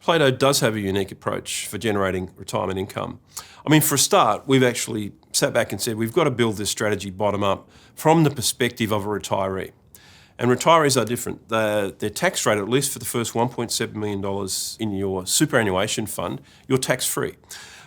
Plato does have a unique approach for generating retirement income. I mean, for a start, we've actually sat back and said we've got to build this strategy bottom up from the perspective of a retiree. And retirees are different. Their tax rate, at least for the first $1.7 million in your superannuation fund, you're tax-free.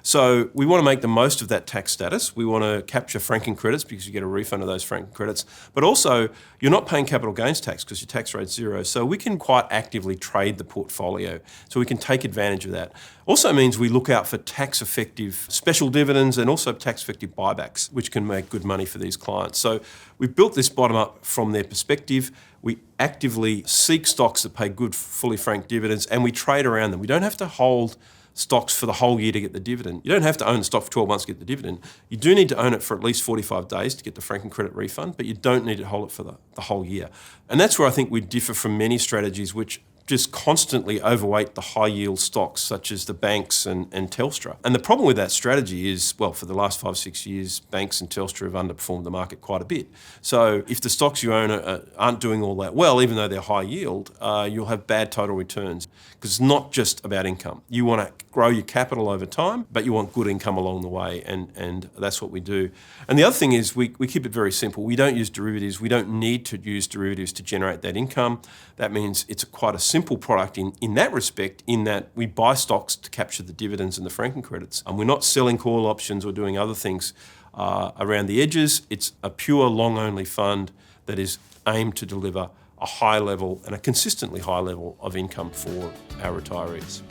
So we want to make the most of that tax status. We want to capture franking credits because you get a refund of those franking credits. But also, you're not paying capital gains tax because your tax rate's zero. So we can quite actively trade the portfolio. So we can take advantage of that. Also means we look out for tax-effective special dividends and also tax-effective buybacks, which can make good money for these clients. So we've built this bottom-up from their perspective. We actively seek stocks that pay good, fully franked dividends, and we trade around them. We don't have to hold stocks for the whole year to get the dividend. You don't have to own the stock for 12 months to get the dividend. You do need to own it for at least 45 days to get the franking credit refund, but you don't need to hold it for the whole year. And that's where I think we differ from many strategies which just constantly overweight the high yield stocks such as the banks and Telstra. And the problem with that strategy is, well, for the last 5-6 years, banks and Telstra have underperformed the market quite a bit. So if the stocks you own aren't doing all that well, even though they're high yield, you'll have bad total returns because it's not just about income. You want to grow your capital over time, but you want good income along the way, and that's what we do. And the other thing is we keep it very simple. We don't use derivatives. We don't need to use derivatives to generate that income. That means it's quite a simple product in that respect, in that we buy stocks to capture the dividends and the franking credits. And we're not selling call options or doing other things around the edges. It's a pure long-only fund that is aimed to deliver a high level and a consistently high level of income for our retirees.